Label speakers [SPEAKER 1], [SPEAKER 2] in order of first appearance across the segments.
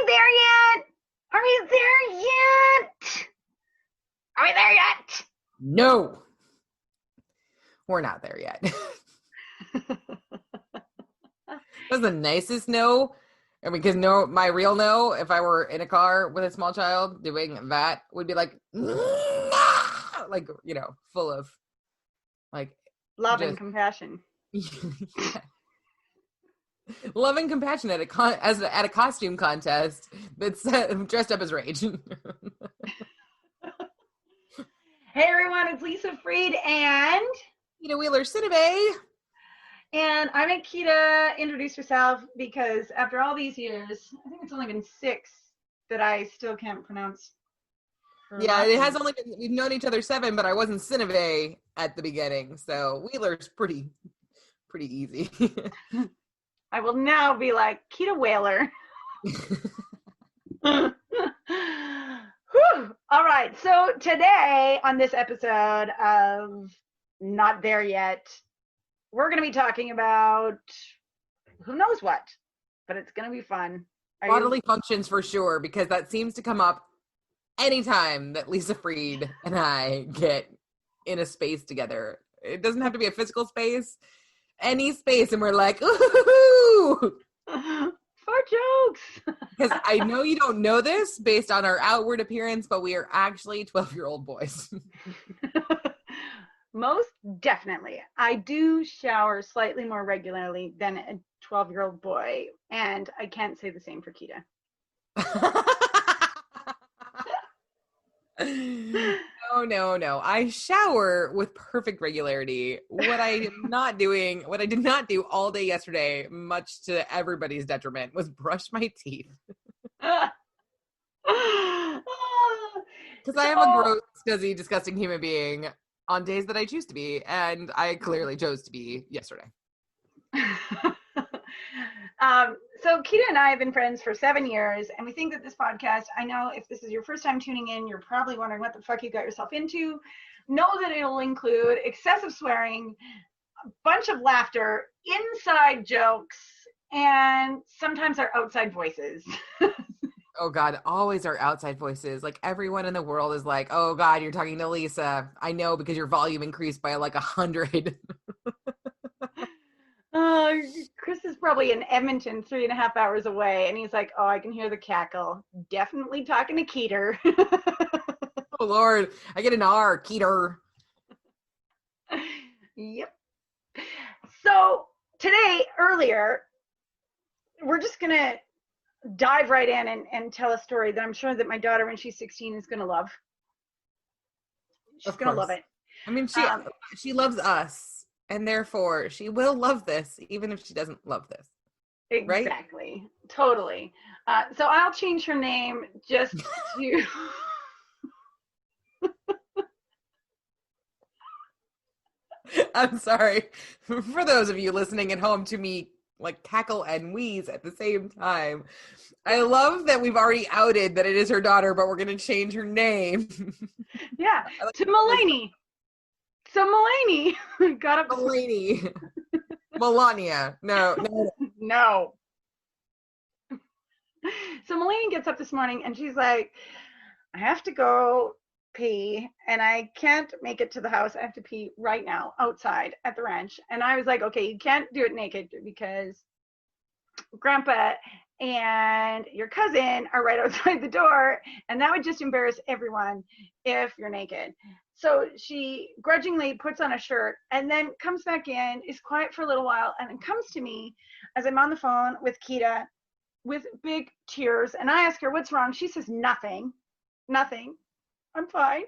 [SPEAKER 1] we there yet? Are we there yet? Are we there yet?
[SPEAKER 2] No. We're not there yet. That's the nicest no. I mean, because no, my real no, if I were in a car with a small child doing that, would be like, no! Like, you know, full of like
[SPEAKER 1] love and compassion.
[SPEAKER 2] Love and compassion at a costume contest that's dressed up as rage.
[SPEAKER 1] Hey everyone, it's Lisa Freed and
[SPEAKER 2] Kieta Wheeler-Sidibe.
[SPEAKER 1] And I make Kieta introduce herself because after all these years, I think it's only been 6 that I still can't pronounce.
[SPEAKER 2] Yeah, it has only been, we've known each other 7, but I wasn't Sidibe at the beginning, so Wheeler's pretty easy.
[SPEAKER 1] I will now be like Kieta Whaler. All right, so today on this episode of Not There Yet, we're going to be talking about who knows what, but it's going to be fun.
[SPEAKER 2] Bodily functions for sure, because that seems to come up anytime that Lisa Freed and I get in a space together. It doesn't have to be a physical space, any space, and we're like, ooh!
[SPEAKER 1] For jokes!
[SPEAKER 2] Because I know you don't know this based on our outward appearance, but we are actually 12-year-old boys.
[SPEAKER 1] Most definitely. I do shower slightly more regularly than a 12-year-old boy, and I can't say the same for Kieta.
[SPEAKER 2] No. I shower with perfect regularity. What I did not do all day yesterday, much to everybody's detriment, was brush my teeth. Because I am a gross, scuzzy, disgusting human being on days that I choose to be, and I clearly chose to be yesterday.
[SPEAKER 1] So Kieta and I have been friends for 7 years, and we think that this podcast, I know if this is your first time tuning in, you're probably wondering what the fuck you got yourself into. Know that it'll include excessive swearing, a bunch of laughter, inside jokes, and sometimes our outside voices.
[SPEAKER 2] Oh God, always our outside voices. Like everyone in the world is like, oh God, you're talking to Lisa. I know because your volume increased by like 100.
[SPEAKER 1] Chris is probably in Edmonton, 3.5 hours away, and he's like, oh, I can hear the cackle. Definitely talking to Keeter.
[SPEAKER 2] Oh Lord, I get an R, Keeter.
[SPEAKER 1] Yep. So today, earlier, we're just going to dive right in and tell a story that I'm sure that my daughter, when she's 16, is going to love. She's going to love it.
[SPEAKER 2] I mean, she loves us, and therefore she will love this, even if she doesn't love this.
[SPEAKER 1] Exactly. Right? Totally. So I'll change her name just to...
[SPEAKER 2] I'm sorry. For those of you listening at home to me like cackle and wheeze at the same time, I love that we've already outed that it is her daughter, but we're going to change her name.
[SPEAKER 1] Yeah, to Mulaney. So Mulaney got up.
[SPEAKER 2] Mulaney. Melania. No.
[SPEAKER 1] So Mulaney gets up this morning and she's like, I have to go pee and I can't make it to the house. I have to pee right now outside at the ranch. And I was like, okay, you can't do it naked because Grandpa and your cousin are right outside the door, and that would just embarrass everyone if you're naked. So she grudgingly puts on a shirt and then comes back in, is quiet for a little while, and then comes to me as I'm on the phone with Kieta with big tears. And I ask her, what's wrong? She says, nothing. I'm fine.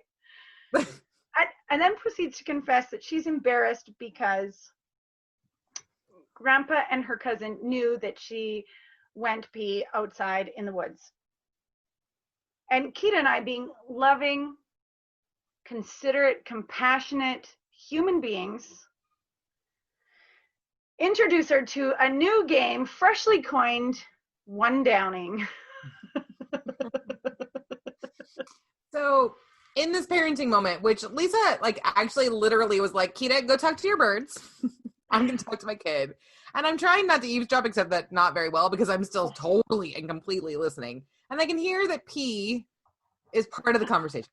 [SPEAKER 1] And then proceeds to confess that she's embarrassed because Grandpa and her cousin knew that she went pee outside in the woods. And Kieta and I, being loving, considerate, compassionate human beings, introduce her to a new game, freshly coined, one-downing.
[SPEAKER 2] So in this parenting moment, which Lisa like actually literally was like, Kieta, go talk to your birds. I'm going to talk to my kid. And I'm trying not to eavesdrop, except that not very well, because I'm still totally and completely listening. And I can hear that P is part of the conversation.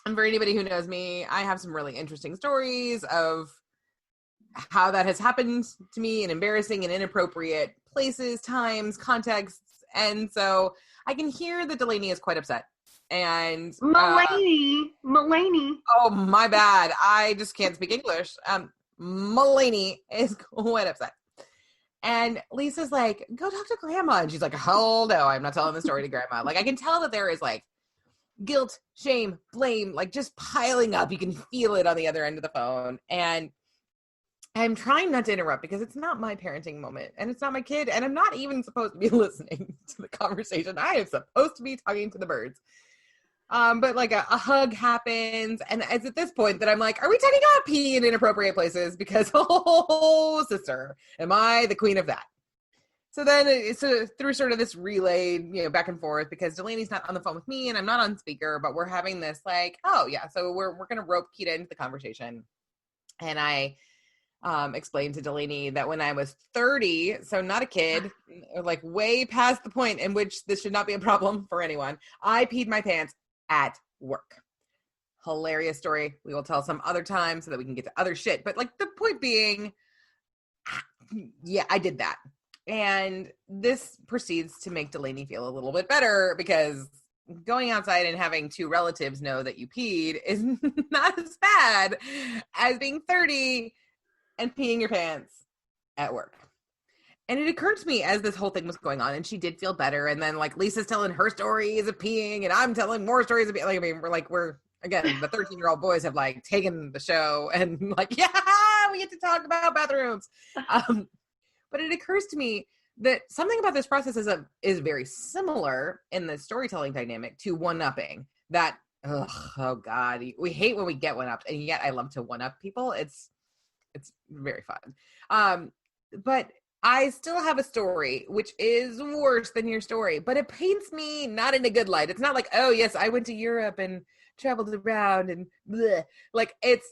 [SPEAKER 2] And for anybody who knows me, I have some really interesting stories of how that has happened to me in embarrassing and inappropriate places, times, contexts. And so I can hear that Delaney is quite upset. And
[SPEAKER 1] Mulaney.
[SPEAKER 2] Oh, my bad. I just can't speak English. Mulaney is quite upset. And Lisa's like, go talk to grandma. And she's like, hell no, I'm not telling the story to grandma. Like, I can tell that there is like guilt, shame, blame, like just piling up. You can feel it on the other end of the phone. And I'm trying not to interrupt because it's not my parenting moment and it's not my kid. And I'm not even supposed to be listening to the conversation. I am supposed to be talking to the birds. But like a hug happens. And it's at this point that I'm like, are we talking about pee in inappropriate places? Because, oh, sister, am I the queen of that? So then it's through sort of this relay, back and forth, because Delaney's not on the phone with me and I'm not on speaker, but we're having this like, oh yeah, so we're going to rope Kieta into the conversation. And I explained to Delaney that when I was 30, so not a kid, like way past the point in which this should not be a problem for anyone, I peed my pants at work. Hilarious story. We will tell some other time so that we can get to other shit. But like the point being, yeah, I did that. And this proceeds to make Delaney feel a little bit better because going outside and having two relatives know that you peed is not as bad as being 30 and peeing your pants at work. And it occurred to me as this whole thing was going on, and she did feel better. And then like Lisa's telling her stories of peeing and I'm telling more stories of peeing. Like, I mean, we're again, the 13-year-old boys have like taken the show and like, yeah, we get to talk about bathrooms. But it occurs to me that something about this process is very similar in the storytelling dynamic to one-upping. That, oh God, we hate when we get one-upped, and yet I love to one-up people. It's very fun. But I still have a story, which is worse than your story, but it paints me not in a good light. It's not like, oh yes, I went to Europe and traveled around and bleh. Like it's,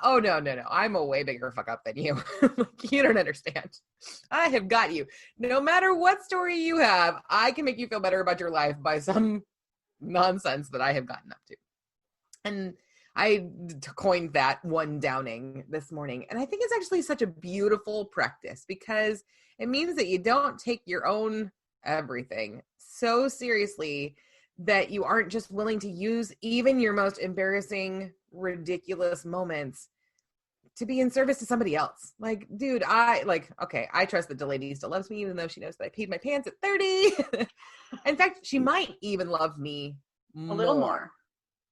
[SPEAKER 2] oh no. I'm a way bigger fuck up than you. You don't understand. I have got you. No matter what story you have, I can make you feel better about your life by some nonsense that I have gotten up to. And I coined that one downing this morning. And I think it's actually such a beautiful practice because it means that you don't take your own everything so seriously that you aren't just willing to use even your most embarrassing, ridiculous moments to be in service to somebody else. Like, dude, I trust that Delaney still loves me, even though she knows that I peed my pants at 30. In fact, she might even love me
[SPEAKER 1] a little more.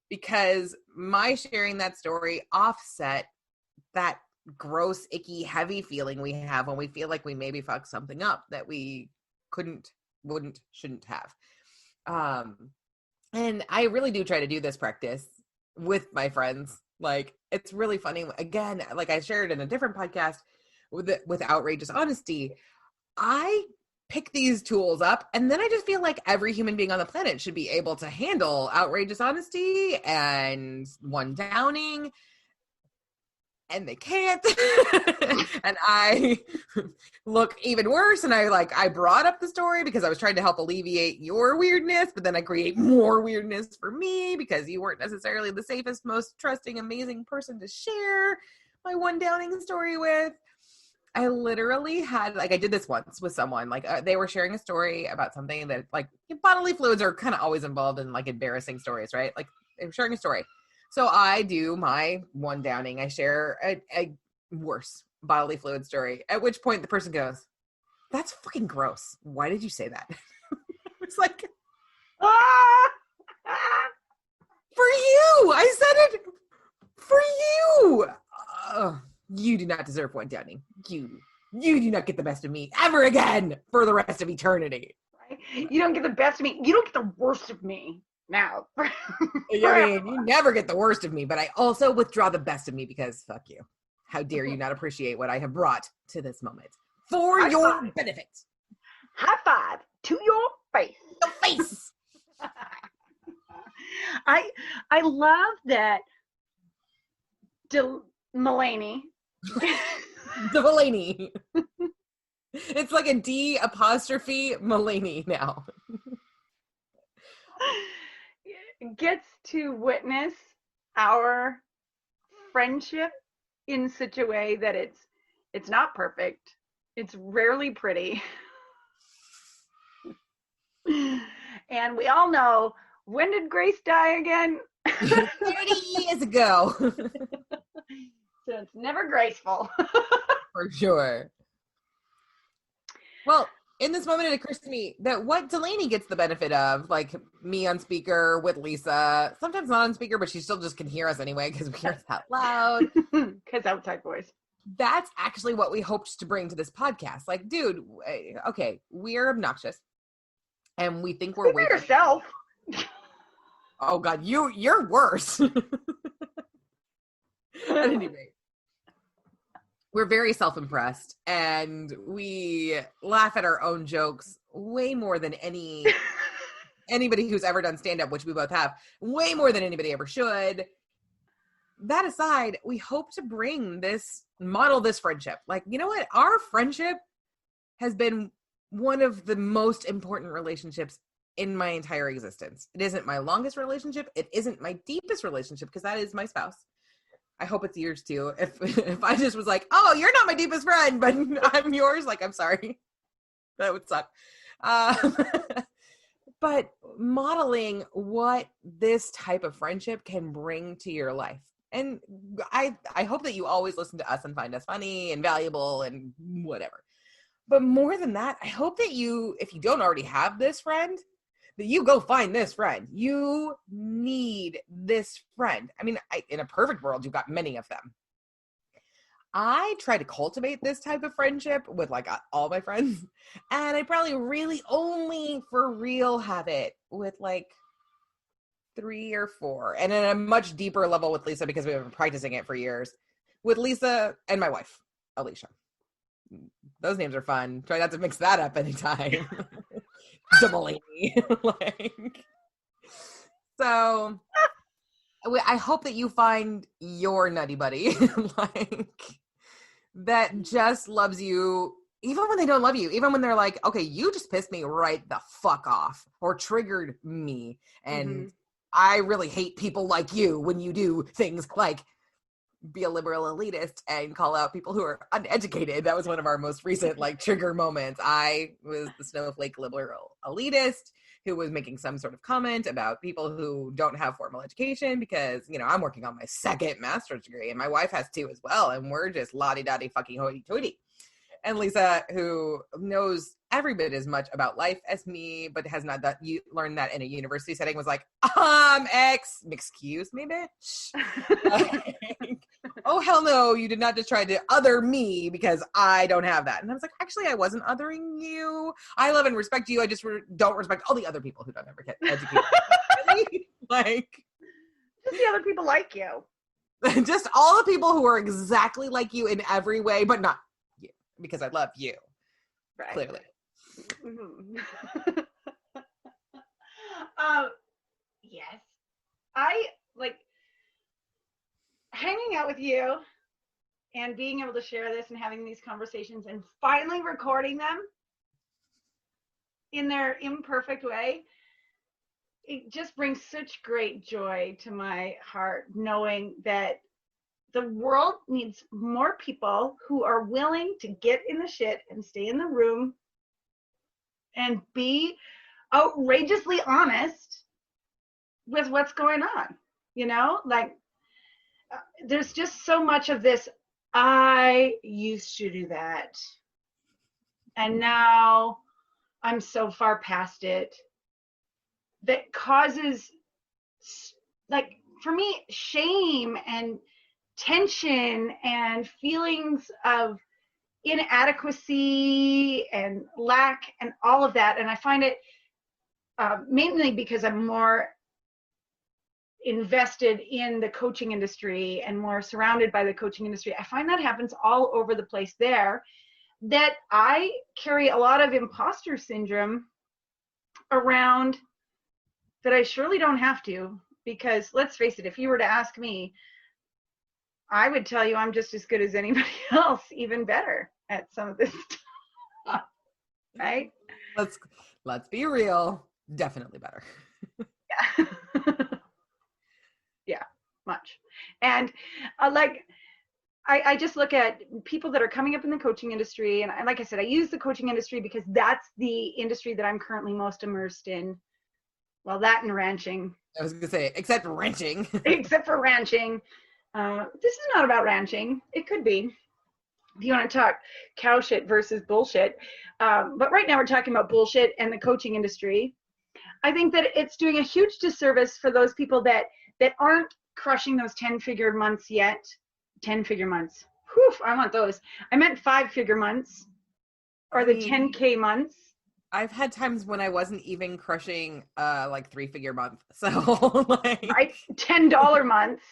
[SPEAKER 2] Because my sharing that story offset that gross, icky, heavy feeling we have when we feel like we maybe fucked something up that we wouldn't, shouldn't have. And I really do try to do this practice with my friends. Like, it's really funny. Again, like I shared in a different podcast with outrageous honesty, I pick these tools up and then I just feel like every human being on the planet should be able to handle outrageous honesty and one downing, and they can't. And I look even worse, and I brought up the story because I was trying to help alleviate your weirdness, but then I create more weirdness for me because you weren't necessarily the safest, most trusting, amazing person to share my one downing story with. I literally had, I did this once with someone, they were sharing a story about something that, bodily fluids are kind of always involved in, embarrassing stories, right? They were sharing a story. So I do my one downing. I share a worse bodily fluid story, at which point the person goes, that's fucking gross. Why did you say that? It's like, for you! I said it for you! You do not deserve one downing. You do not get the best of me ever again for the rest of eternity.
[SPEAKER 1] Right? You don't get the best of me. You don't get the worst of me now.
[SPEAKER 2] I mean, you never get the worst of me, but I also withdraw the best of me because fuck you. How dare you not appreciate what I have brought to this moment for your benefit.
[SPEAKER 1] High five to your face.
[SPEAKER 2] Your face.
[SPEAKER 1] I love that Mulaney
[SPEAKER 2] Delaney. It's like a D apostrophe Mulaney now.
[SPEAKER 1] Gets to witness our friendship in such a way that it's not perfect. It's rarely pretty. And we all know, when did Grace die again?
[SPEAKER 2] 30 years ago.
[SPEAKER 1] So it's never graceful.
[SPEAKER 2] For sure. Well, in this moment, it occurs to me that what Delaney gets the benefit of, like me on speaker with Lisa, sometimes not on speaker, but she still just can hear us anyway because we hear us that loud.
[SPEAKER 1] Because outside voice.
[SPEAKER 2] That's actually what we hoped to bring to this podcast. Like, dude, okay, we're obnoxious. And we think we're
[SPEAKER 1] way yourself.
[SPEAKER 2] Oh God, you're worse. At any rate, we're very self-impressed, and we laugh at our own jokes way more than anybody who's ever done stand-up, which we both have, way more than anybody ever should. That aside, we hope to model this friendship. Like, you know what? Our friendship has been one of the most important relationships in my entire existence. It isn't my longest relationship. It isn't my deepest relationship, because that is my spouse. I hope it's yours too. If I just was like, oh, you're not my deepest friend, but I'm yours, like, I'm sorry. That would suck. But modeling what this type of friendship can bring to your life. And I hope that you always listen to us and find us funny and valuable and whatever. But more than that, I hope that you, if you don't already have this friend, that you go find this friend. You need this friend. I mean, in a perfect world, you've got many of them. I try to cultivate this type of friendship with like all my friends, and I probably really only for real have it with like 3 or 4, and in a much deeper level with Lisa, because we've been practicing it for years, with Lisa and my wife, Alicia. Those names are fun. Try not to mix that up anytime. Delaney. So I hope that you find your nutty buddy that just loves you, even when they don't love you, even when they're like, okay, you just pissed me right the fuck off or triggered me. And I really hate people like you when you do things like be a liberal elitist and call out people who are uneducated. That was one of our most recent like trigger moments. I was the snowflake liberal elitist who was making some sort of comment about people who don't have formal education, because, you know, I'm working on my 2nd master's degree and my wife has 2 as well. And we're just lottie-dottie fucking hoity-toity. And Lisa, who knows every bit as much about life as me, but has not learned that in a university setting, was like, excuse me, bitch. Like, oh, hell no, you did not just try to other me because I don't have that. And I was like, actually, I wasn't othering you. I love and respect you. I just don't respect all the other people who don't ever get educated. Really? Like,
[SPEAKER 1] just the other people like you.
[SPEAKER 2] Just all the people who are exactly like you in every way, but not you, because I love you. Right. Clearly.
[SPEAKER 1] Mm-hmm. Yes. I like hanging out with you and being able to share this and having these conversations and finally recording them in their imperfect way. It just brings such great joy to my heart, knowing that the world needs more people who are willing to get in the shit and stay in the room and be outrageously honest with what's going on. You know, like there's just so much of this, I used to do that, and now I'm so far past it, that causes, like, for me, shame and tension and feelings of inadequacy and lack and all of that. And I find it mainly because I'm more invested in the coaching industry and more surrounded by the coaching industry. I find that happens all over the place there, that I carry a lot of imposter syndrome around that I surely don't have to, because let's face it, if you were to ask me, I would tell you I'm just as good as anybody else, even better at some of this stuff, right?
[SPEAKER 2] Let's be real. Definitely better.
[SPEAKER 1] Yeah. Yeah, much. And like, I just look at people that are coming up in the coaching industry. And like I said, I use the coaching industry because that's the industry that I'm currently most immersed in. Well, that and ranching.
[SPEAKER 2] I was going to say, except ranching.
[SPEAKER 1] Except for ranching. This is not about ranching. It could be, if you want to talk cow shit versus bullshit. But right now we're talking about bullshit and the coaching industry. I think that it's doing a huge disservice for those people that aren't crushing those 10-figure months yet. 10-figure months. Whew, I want those. I meant 5-figure months, or the 10K months.
[SPEAKER 2] I've had times when I wasn't even crushing like 3-figure month. So like,
[SPEAKER 1] right, $10 months.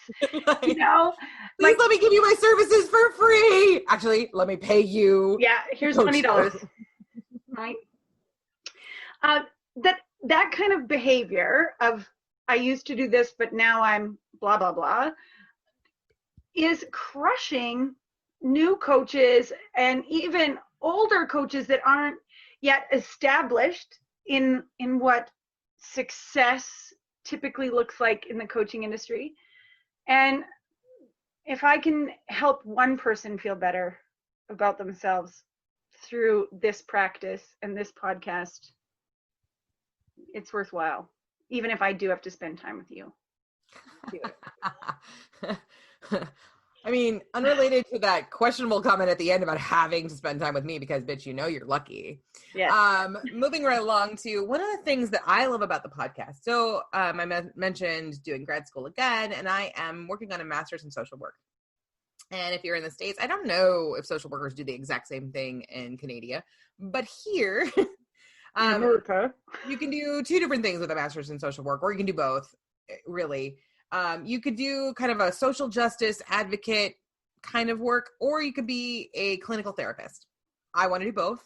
[SPEAKER 2] Like,
[SPEAKER 1] you know,
[SPEAKER 2] please let me give you my services for free. Actually, let me pay you.
[SPEAKER 1] Yeah, here's $20. Right. That kind of behavior of, I used to do this, but now I'm blah, blah, blah, is crushing new coaches and even older coaches that aren't yet established in what success typically looks like in the coaching industry. And if I can help one person feel better about themselves through this practice and this podcast, it's worthwhile, even if I do have to spend time with you.
[SPEAKER 2] I mean, unrelated to that questionable comment at the end about having to spend time with me, because bitch, you know you're lucky.
[SPEAKER 1] Yeah.
[SPEAKER 2] Moving right along to one of the things that I love about the podcast. So I mentioned doing grad school again, and I am working on a master's in social work. And if you're in the States, I don't know if social workers do the exact same thing in Canada, but here,
[SPEAKER 1] America,
[SPEAKER 2] you can do 2 different things with a master's in social work, or you can do both, really. You could do kind of a social justice advocate kind of work, or you could be a clinical therapist. I want to do both.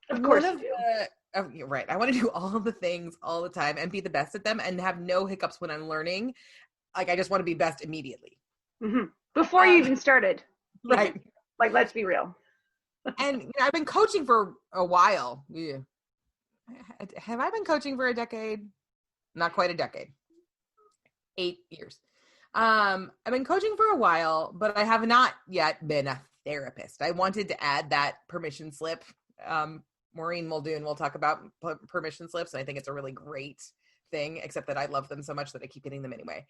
[SPEAKER 1] Of course you
[SPEAKER 2] do. Right. I want to do all the things all the time and be the best at them and have no hiccups when I'm learning. Like, I just want to be best immediately.
[SPEAKER 1] Mm-hmm. Before you even started.
[SPEAKER 2] Right.
[SPEAKER 1] Like, let's be real.
[SPEAKER 2] And I've been coaching for a while. Yeah. Have I been coaching for a decade? Not quite a decade. 8 years. I've been coaching for a while, but I have not yet been a therapist. I wanted to add that permission slip. Maureen Muldoon will talk about permission slips, and I think it's a really great thing, except that I love them so much that I keep getting them anyway.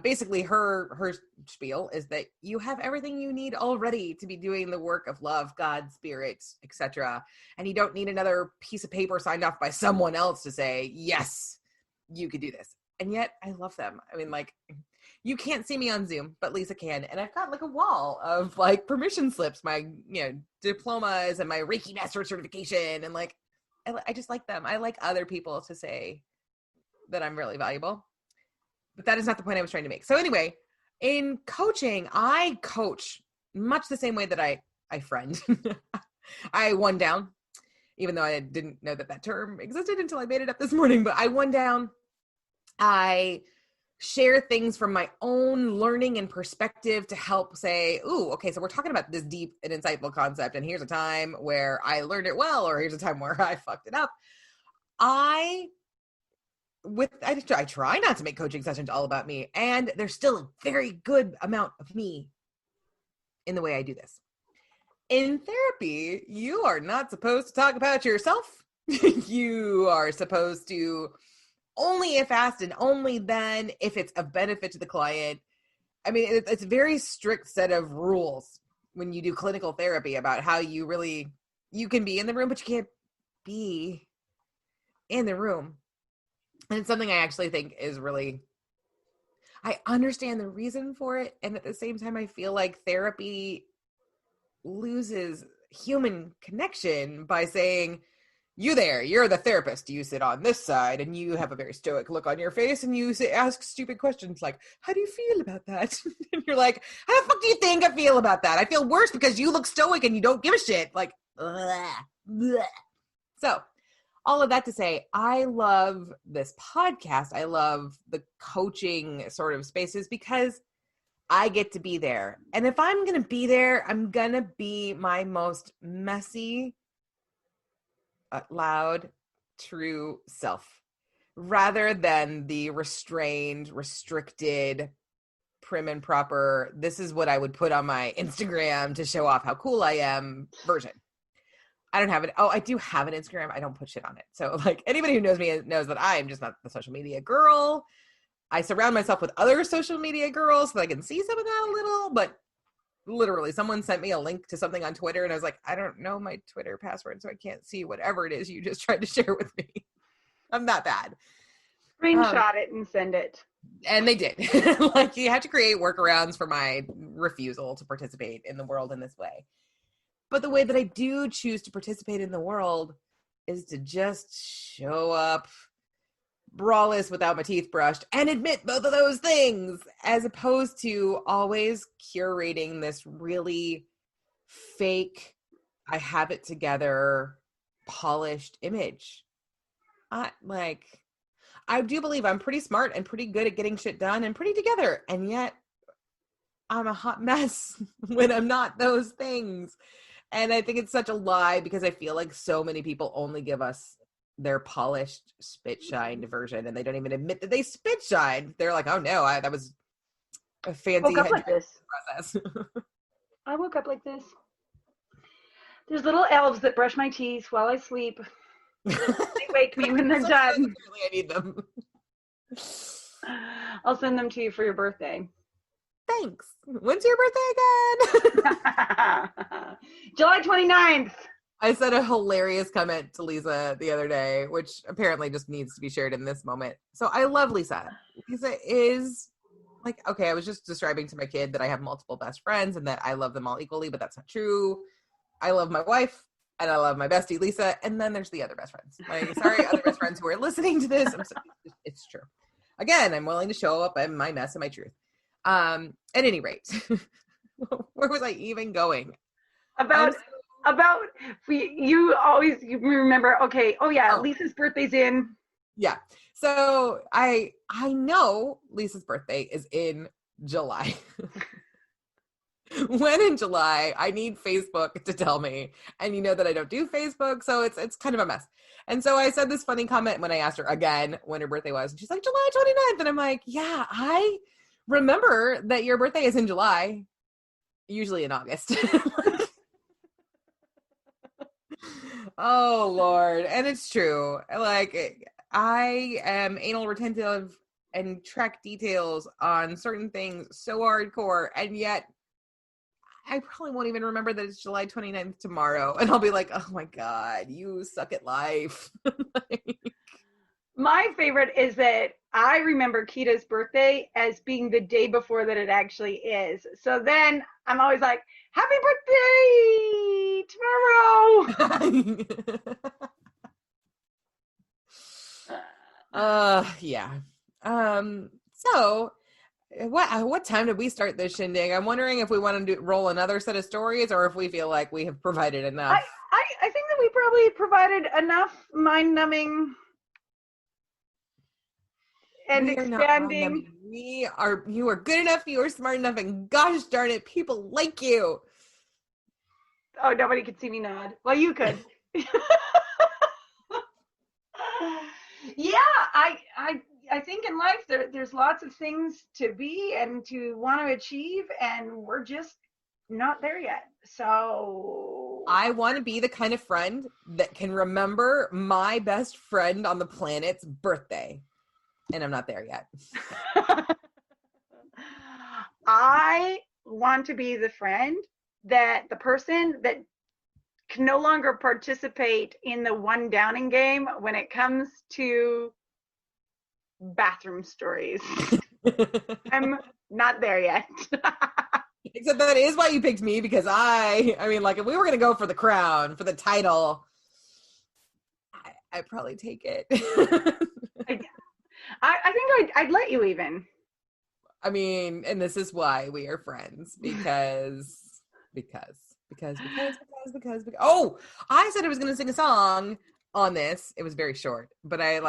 [SPEAKER 2] Basically, her spiel is that you have everything you need already to be doing the work of love, God, spirit, etc. And you don't need another piece of paper signed off by someone else to say, yes, you could do this. And yet I love them. I mean, like, you can't see me on Zoom, but Lisa can. And I've got like a wall of like permission slips, my, diplomas and my Reiki Master certification. And like, I just like them. I like other people to say that I'm really valuable. But that is not the point I was trying to make. So anyway, in coaching, I coach much the same way that I friend. I one down, even though I didn't know that term existed until I made it up this morning, but I one down. I share things from my own learning and perspective to help say, ooh, okay, so we're talking about this deep and insightful concept, and here's a time where I learned it well, or here's a time where I fucked it up. I try not to make coaching sessions all about me, and there's still a very good amount of me in the way I do this. In therapy, you are not supposed to talk about yourself. You are supposed to only if asked, and only then if it's of benefit to the client. I mean, it's a very strict set of rules when you do clinical therapy about how you can be in the room, but you can't be in the room. And it's something I actually think is really, I understand the reason for it. And at the same time, I feel like therapy loses human connection by saying, you're the therapist. You sit on this side and you have a very stoic look on your face and you ask stupid questions like, how do you feel about that? And you're like, how the fuck do you think I feel about that? I feel worse because you look stoic and you don't give a shit. Like, bleh, bleh. So all of that to say, I love this podcast. I love the coaching sort of spaces because I get to be there. And if I'm going to be there, I'm going to be my most messy, loud, true self, rather than the restrained, restricted, prim and proper, this is what I would put on my Instagram to show off how cool I am version. I don't have it. Oh, I do have an Instagram. I don't put shit on it. So like anybody who knows me knows that I'm just not the social media girl. I surround myself with other social media girls so that I can see some of that a little, but literally someone sent me a link to something on Twitter and I was like, I don't know my Twitter password, so I can't see whatever it is you just tried to share with me. I'm that bad.
[SPEAKER 1] Screenshot it and send it.
[SPEAKER 2] And they did. Like, you had to create workarounds for my refusal to participate in the world in this way. But the way that I do choose to participate in the world is to just show up braless without my teeth brushed and admit both of those things, as opposed to always curating this really fake, I have it together, polished image. I do believe I'm pretty smart and pretty good at getting shit done and pretty together. And yet I'm a hot mess when I'm not those things. And I think it's such a lie because I feel like so many people only give us their polished, spit shined version. And they don't even admit that they spit shined. They're like, oh no, that was a fancy process.
[SPEAKER 1] I woke up like this. There's little elves that brush my teeth while I sleep. They wake me when they're done.
[SPEAKER 2] I need them.
[SPEAKER 1] I'll send them to you for your birthday.
[SPEAKER 2] Thanks. When's your birthday again?
[SPEAKER 1] July 29th.
[SPEAKER 2] I said a hilarious comment to Lisa the other day, which apparently just needs to be shared in this moment. So I love Lisa. Lisa is like, okay, I was just describing to my kid that I have multiple best friends and that I love them all equally, but that's not true. I love my wife. And I love my bestie, Lisa. And then there's the other best friends. Like, sorry, other best friends who are listening to this. It's true. Again, I'm willing to show up in my mess and my truth. At any rate, where was I even going?
[SPEAKER 1] You remember, okay, oh yeah, Lisa's birthday's in.
[SPEAKER 2] Yeah. So I know Lisa's birthday is in July. When in July, I need Facebook to tell me. And you know that I don't do Facebook, so it's kind of a mess. And so I said this funny comment when I asked her again when her birthday was. And she's like, July 29th. And I'm like, yeah, I remember that your birthday is in July, usually in August. Oh, Lord. And it's true. Like, I am anal retentive and track details on certain things so hardcore, and yet I probably won't even remember that it's July 29th tomorrow. And I'll be like, oh my God, you suck at life.
[SPEAKER 1] My favorite is that I remember Kieta's birthday as being the day before that it actually is. So then I'm always like, happy birthday tomorrow.
[SPEAKER 2] Yeah. So what time did we start this shindig? I'm wondering if we want to roll another set of stories or if we feel like we have provided enough.
[SPEAKER 1] I think that we probably provided enough mind-numbing and expanding.
[SPEAKER 2] You are good enough, you are smart enough, and gosh darn it, people like you.
[SPEAKER 1] Oh, nobody could see me nod. Well, you could. Yeah, I think in life there's lots of things to be and to want to achieve, and we're just not there yet. So
[SPEAKER 2] I want to be the kind of friend that can remember my best friend on the planet's birthday, and I'm not there yet.
[SPEAKER 1] I want to be the person that can no longer participate in the one downing game when it comes to bathroom stories. I'm not there yet.
[SPEAKER 2] Except that is why you picked me, because I mean, like, if we were going to go for the crown, for the title, I'd probably take it.
[SPEAKER 1] I think I'd let you even.
[SPEAKER 2] I mean, and this is why we are friends, because. Oh, I said I was going to sing a song on this. It was very short, but I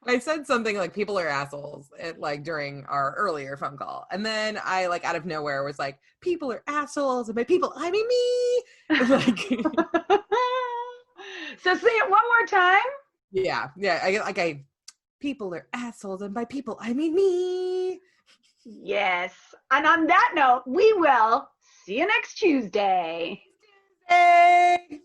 [SPEAKER 2] I said something like people are assholes like during our earlier phone call. And then I like out of nowhere was like, people are assholes. And by people, I mean me. Like,
[SPEAKER 1] So say it one more time.
[SPEAKER 2] yeah. People are assholes. And by people, I mean me.
[SPEAKER 1] Yes. And on that note, we will see you next Tuesday.
[SPEAKER 2] Hey.